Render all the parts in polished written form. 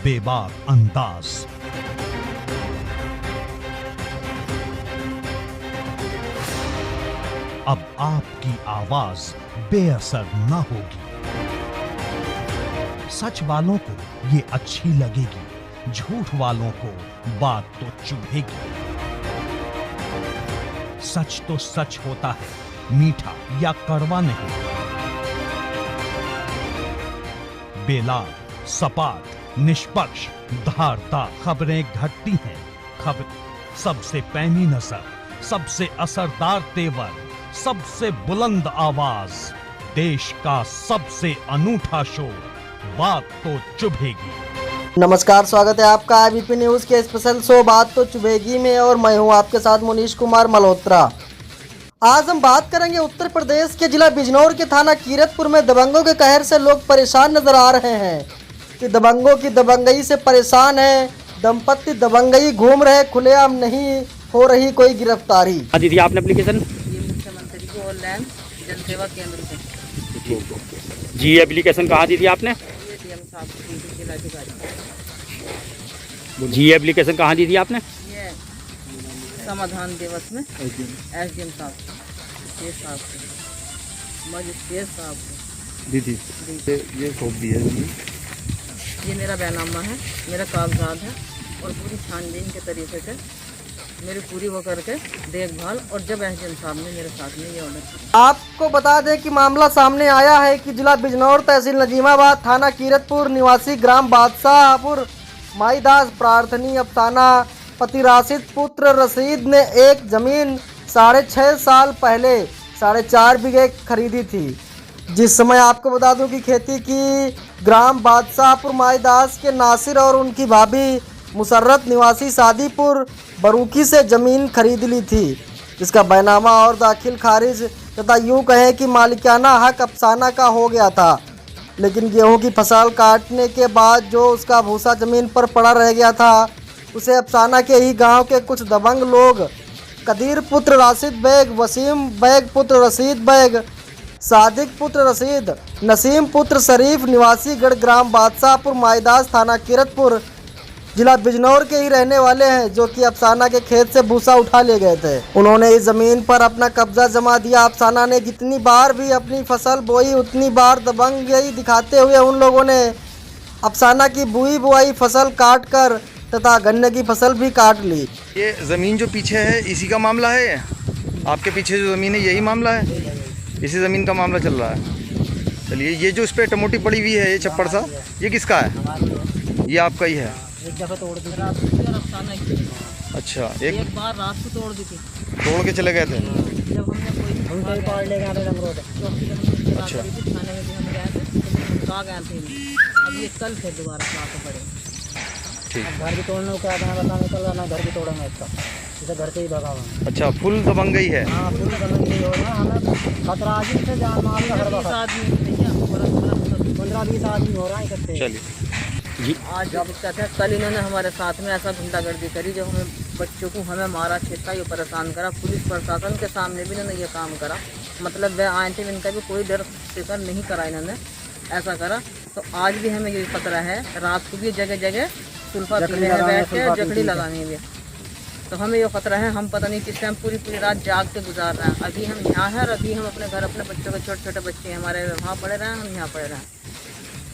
बेबाक अंदाज। अब आपकी आवाज बेअसर न होगी। सच वालों को ये अच्छी लगेगी, झूठ वालों को बात तो चुभेगी। सच तो सच होता है, मीठा या कड़वा नहीं। बेलाग, सपाट, निष्पक्ष, धारदार खबरें घटती हैं। खबर सबसे पैनी नजर, सबसे असरदार तेवर, सबसे बुलंद आवाज, देश का सबसे अनूठा शो, बात तो चुभेगी। नमस्कार, स्वागत है आपका आईबीपी न्यूज के स्पेशल शो बात तो चुभेगी में, और मैं हूं आपके साथ मुनीश कुमार मल्होत्रा। आज हम बात करेंगे उत्तर प्रदेश के जिला बिजनौर के थाना कीरतपुर में दबंगों के कहर से लोग परेशान नजर आ रहे हैं कि दबंगों की दबंगई से परेशान है। दंपत्ति दबंगई घूम रहे, खुलेआम नहीं हो रही कोई गिरफ्तारी। दीदी आपने एप्लीकेशन मुख्यमंत्री को ऑनलाइन जनसेवा केंद्र से जी एप्लीकेशन कहाँ दी थी आपने? ये डीएम साहब को, जिलाधिकारी जी एप्लीकेशन कहाँ दी थी आपने? ये समाधान दिवस में एसडीएम साहब को, साहब को, मजिस्ट्रेट साहब को दीदी ये सौंप दी है जी। ये मेरा बैनामा है, मेरा कागजात है, और पूरी छानबीन के तरीके से मेरी पूरी वो करके देखभाल, और जब एसडीएम साहब ने मेरे साथ में ये ऑर्डर किया। आपको बता दें कि मामला सामने आया है कि जिला बिजनौर, तहसील नजीमाबाद, थाना कीरतपुर निवासी ग्राम बादशाहपुर माईदास प्रार्थनी अफसाना पति राशिद पुत्र रशीद ने एक जमीन 6.5 साल पहले 4.5 बीघे खरीदी थी। जिस समय आपको बता दूं कि खेती की ग्राम बादशाहपुर माईदास के नासिर और उनकी भाभी मुसर्रत निवासी सादीपुर बरूकी से ज़मीन खरीद ली थी, जिसका बैनामा और दाखिल खारिज तथा यूँ कहें कि मालिकाना हक अफसाना का हो गया था। लेकिन गेहूं की फसल काटने के बाद जो उसका भूसा ज़मीन पर पड़ा रह गया था, उसे अफसाना के ही गांव के कुछ दबंग लोग कदीर पुत्र राशिद बेग, वसीम बेग पुत्र रशीद बेग, सादिक पुत्र रशीद, नसीम पुत्र शरीफ निवासी गढ़ ग्राम बादशाहपुर माईदास थाना कीरतपुर जिला बिजनौर के ही रहने वाले हैं, जो कि अफसाना के खेत से भूसा उठा ले गए थे। उन्होंने इस जमीन पर अपना कब्जा जमा दिया। अफसाना ने जितनी बार भी अपनी फसल बोई, उतनी बार दबंगई दिखाते हुए उन लोगों ने अफसाना की बुई बुआई फसल काट कर तथा गन्ने की फसल भी काट ली। ये ज़मीन जो पीछे है इसी का मामला है? आपके पीछे जो ज़मीन है यही मामला है? इसी ज़मीन का मामला चल रहा है? चलिए, ये जो इस पर टमोटी पड़ी हुई है, ये छप्पड़ सा, ये किसका है? ये आपका ही है? एक दफ़ा तोड़ दी थी और अफसाना की। अच्छा, एक बार रात को तोड़ दी थी, तोड़ के चले गए थे? जब हमने कोई पाड़ ले गए चौकी अच्छा। थाने में भी हम गए थे, कहा गए थे। अब ये कल फिर दोबारा खिलाते पड़े। ठीक। घर भी तोड़ने को क्या बता निकल रहा ना, घर भी तोड़ेंगे इसका, इसे घर से ही भगा। अच्छा, फुल दबंगई है? हाँ, फुल दबंगई हो रहा है। हमें खतरा आज से जान माल का 15-20 आदमी हो रहा है इकट्ठे। चलिए जी आज जो दिक्कत है, कल इन्होंने हमारे साथ में ऐसा गुंडागर्दी करी जो हमें बच्चों को हमें मारा, छेका, ये परेशान करा। पुलिस प्रशासन के सामने भी इन्होंने ये काम करा। मतलब वह आए थे, इनका भी कोई डर फिक्र नहीं करा, इन्होंने ऐसा करा। तो आज भी हमें ये खतरा है, रात को भी जगह जगह सुल्फा पीने में बैठ के जकड़ी लगाने में, तो हमें ये खतरा है। हम पता नहीं किस टाइम पूरी रात जाग के गुजार रहे हैं। अभी हम यहाँ हैं और अभी हम अपने घर, अपने बच्चों के छोटे छोटे बच्चे हमारे वहाँ पड़े रहे हैं, हम यहाँ पड़े रहे हैं।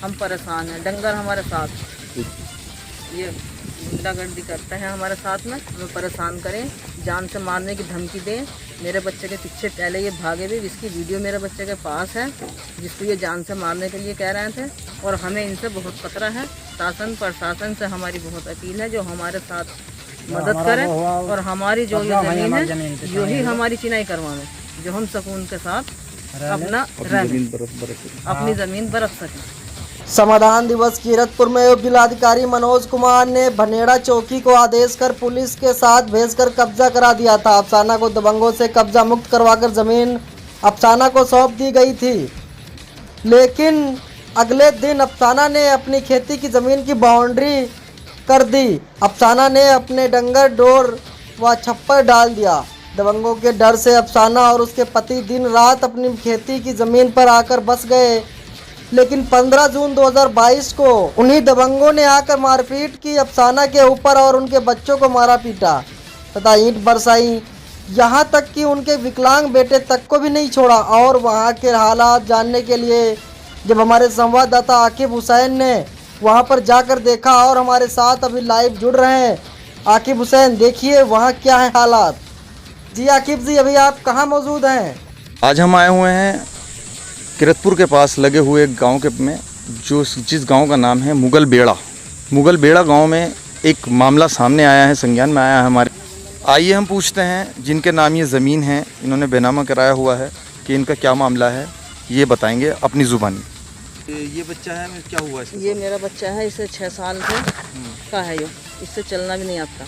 हम परेशान हैं, डंगर हमारे साथ, ये गुंडागर्दी करते हैं हमारे साथ में, हमें परेशान करें, जान से मारने की धमकी दें। मेरे बच्चे के पीछे पहले ये भागे भी, इसकी वीडियो मेरे बच्चे के पास है, जिसको ये जान से मारने के लिए कह रहे थे। और हमें इनसे बहुत खतरा है। शासन प्रशासन से हमारी बहुत अपील है, जो हमारे साथ मदद करें और हमारी जो ये ज़मीन है यो ही हमारी चिनाई करवाएं, जो हम सुकून के साथ अपना अपनी ज़मीन बरत सकें। समाधान दिवस कीरतपुर में उप जिलाधिकारी मनोज कुमार ने भनेड़ा चौकी को आदेश कर पुलिस के साथ भेजकर कब्जा करा दिया था। अफसाना को दबंगों से कब्जा मुक्त करवाकर जमीन अफसाना को सौंप दी गई थी। लेकिन अगले दिन अफसाना ने अपनी खेती की जमीन की बाउंड्री कर दी। अफसाना ने अपने डंगर, डोर व छप्पर डाल दिया। दबंगों के डर से अफसाना और उसके पति दिन रात अपनी खेती की जमीन पर आकर बस गए। लेकिन 15 जून 2022 को उन्हीं दबंगों ने आकर मारपीट की, अफसाना के ऊपर और उनके बच्चों को मारा पीटा तथा ईंट बरसाई, यहाँ तक कि उनके विकलांग बेटे तक को भी नहीं छोड़ा। और वहाँ के हालात जानने के लिए जब हमारे संवाददाता आकिब हुसैन ने वहाँ पर जाकर देखा और हमारे साथ अभी लाइव जुड़ रहे हैं। आकिब हुसैन, देखिए वहाँ क्या है हालात। जी आकिब जी, अभी आप कहाँ मौजूद हैं? आज हम आए हुए हैं किरतपुर के पास लगे हुए एक गांव के में, जिस गांव का नाम है मुगल बेड़ा। मुगल बेड़ा गांव में एक मामला सामने आया है, संज्ञान में आया है हमारे। आइए हम पूछते हैं जिनके नाम ये ज़मीन है, इन्होंने बेनामा कराया हुआ है, कि इनका क्या मामला है, ये बताएंगे अपनी ज़ुबानी। ये बच्चा है, क्या हुआ इसके? ये मेरा बच्चा है, इसे 6 साल का है, ये इससे चलना भी नहीं आता।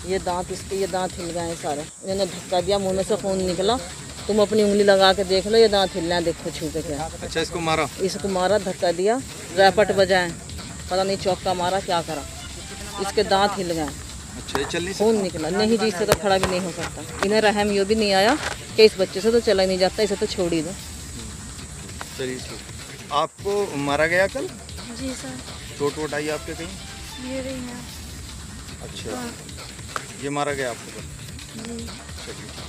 ये दांत हिल गए हैं सारे, इन्होंने धक्का दिया, मुंह में से खून निकला। तुम अपनी उंगली लगा के देख लो, ये दांत हिल रहे हैं, देखो छू के क्या। अच्छा, इसको मारा, धक्का दिया, रैपट बजाए, पता नहीं चौका मारा क्या करा, इसके दांत हिल गए। अच्छा, ये चलने खून निकला नहीं जी, इससे तो खड़ा भी नहीं हो सकता। इन्हें रहम ये भी नहीं आया कि इस बच्चे से तो चला ही नहीं जाता, इसे तो छोड़ ही दो। चलिए, आपको मारा गया कल? जी सर। चोट वोट आई आपके कहीं? ये रही है। अच्छा, ये मारा गया आपको कल? जी। चलिए।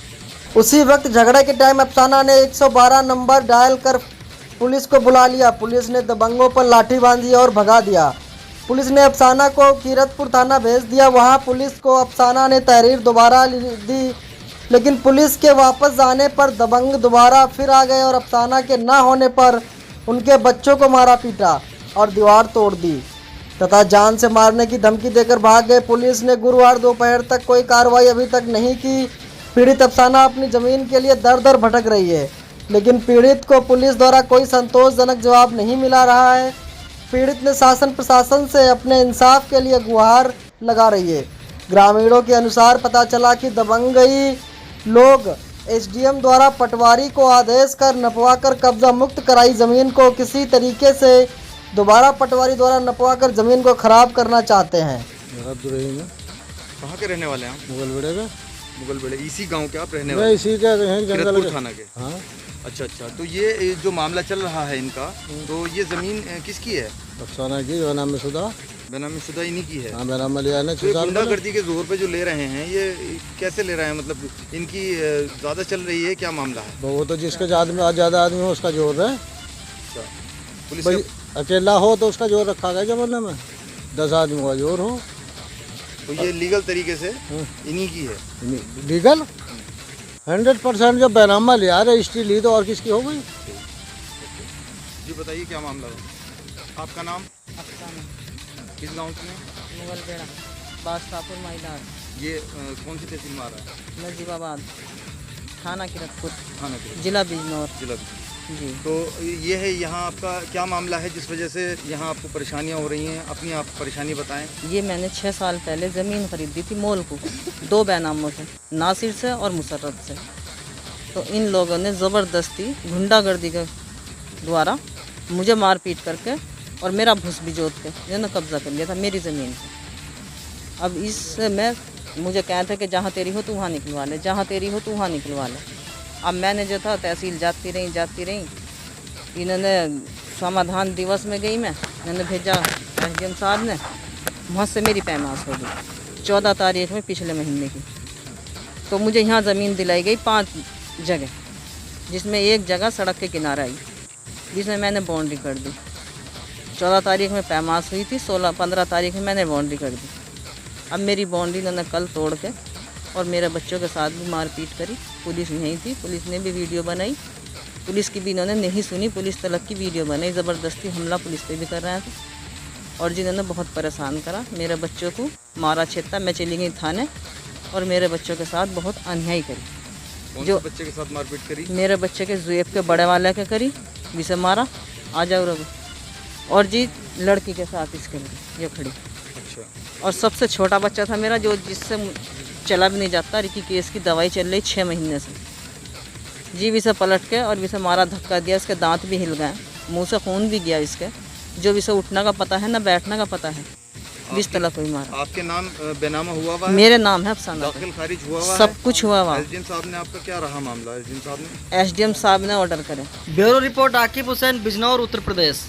उसी वक्त झगड़े के टाइम अफसाना ने 112 नंबर डायल कर पुलिस को बुला लिया। पुलिस ने दबंगों पर लाठी बांधी और भगा दिया। पुलिस ने अफसाना को कीरतपुर थाना भेज दिया। वहां पुलिस को अफसाना ने तहरीर दोबारा दी, लेकिन पुलिस के वापस आने पर दबंग दोबारा फिर आ गए और अफसाना के ना होने पर उनके बच्चों को मारा पीटा और दीवार तोड़ दी तथा जान से मारने की धमकी देकर भाग गए। पुलिस ने गुरुवार दोपहर तक कोई कार्रवाई अभी तक नहीं की। पीड़ित अफसाना अपनी ज़मीन के लिए दर दर भटक रही है, लेकिन पीड़ित को पुलिस द्वारा कोई संतोषजनक जवाब नहीं मिला रहा है। पीड़ित ने शासन प्रशासन से अपने इंसाफ के लिए गुहार लगा रही है। ग्रामीणों के अनुसार पता चला कि दबंगई लोग एसडीएम द्वारा पटवारी को आदेश कर नपवा कर कब्जा मुक्त कराई ज़मीन को किसी तरीके से दोबारा पटवारी द्वारा नपवा कर ज़मीन को खराब करना चाहते हैं। कहाँ के रहने वाले हैं आप? मुगल बेड़े का। मुगल बेड़े, इसी गांव के आप रहने वाले? इसी का हैं, जंगल किरतपुर थाना के। हाँ। अच्छा, तो ये जो मामला चल रहा है इनका, तो ये ज़मीन किसकी है? अफसाना की, बेनामी शुदा। बेनामी शुदा इन्हीं की है? हाँ, बेनामी लिया है ना। तो गुंडागर्दी के जोर पे जो ले रहे हैं, ये कैसे ले रहे हैं? मतलब इनकी ज़्यादा चल रही है, क्या मामला है? वो तो जिसके ज़्यादा आदमी हो उसका जोर है। अच्छा, पुलिस भाई अकेला हो तो उसका जोर रखा गया जमाने में, 10 आदमी का जोर हो। तो ये लीगल तरीके से इन्हीं की है? लीगल 100%। जब बेनामा लिया, रजिस्ट्री ली तो और किसकी हो गई? जी बताइए, क्या मामला है? आपका नाम? अफसाना, किस गांव से हैं? मुगल बेड़ा, बादशाहपुर माइदास। ये कौन सी तहसील में आ रहा है? नजीबाबाद, थाना किरतपुर, थाना के जिला बिजनौर। जिला। जी। तो ये है, यहाँ आपका क्या मामला है जिस वजह से यहाँ आपको परेशानियाँ हो रही हैं? अपनी आप परेशानी बताएं। ये मैंने 6 साल पहले ज़मीन खरीदी थी मोल को, 2 बेनामों से, नासिर से और मुसर्रत से। तो इन लोगों ने ज़बरदस्ती गुंडागर्दी के द्वारा मुझे मारपीट करके और मेरा भूस भी जोत के इन्होंने कब्जा कर लिया था मेरी ज़मीन पर। अब इसमें मुझे कहते थे कि जहाँ तेरी हो तू वहाँ निकलवा ले, जहाँ तेरी हो तू वहाँ निकलवा ले। अब मैंने जो था तहसील जाती रही। इन्होंने समाधान दिवस में गई मैं, इन्होंने भेजा एसडीएम साहब ने, वहाँ से मेरी पैमास हो गई 14 तारीख में पिछले महीने की। तो मुझे यहाँ ज़मीन दिलाई गई 5 जगह, जिसमें एक जगह सड़क के किनारे आई, जिसमें मैंने बाउंड्री कर दी। 14 तारीख में पैमास हुई थी, 15 तारीख में मैंने बाउंड्री कर दी। अब मेरी बाउंड्री इन्होंने कल तोड़ के और मेरे बच्चों के साथ भी मारपीट करी। पुलिस यहीं थी, पुलिस ने भी वीडियो बनाई, पुलिस की भी इन्होंने नहीं सुनी, पुलिस तलक की वीडियो बनाई। ज़बरदस्ती हमला पुलिस पे भी कर रहे थे और जिन्होंने बहुत परेशान करा, मेरे बच्चों को मारा छेता। मैं चली गई थाने और मेरे बच्चों के साथ बहुत अन्याय करी। जो बच्चे के साथ मारपीट करी? मेरे बच्चे के जुएब के बड़े वाले के करी, जिसे मारा, आ जाओ रघु। और जी लड़की के साथ इसके लिए ये खड़ी। अच्छा। और सबसे छोटा बच्चा था मेरा, जो जिससे चला भी नहीं जाता, रिकी केस की दवाई चल रही 6 महीने से। जी विसे पलट के और विसे मारा, धक्का दिया, इसके दांत भी हिल गए, मुंह से खून भी गया इसके। जो विसे उठने का पता है ना बैठने का पता है। 20 तलाक हुई मारा। आपके नाम बेनामा हुआ हुआ है? मेरे नाम है अफसाना। दाखिल खारिज हुआ हुआ सब कुछ हुआ हुआ। एसडीएम साहब ने आपका क्या रहा मामला? एसडीएम साहब ने एसडीएम साहब ने ऑर्डर करे। Bureau report Aqib Hussain, Bijnor, Uttar Pradesh.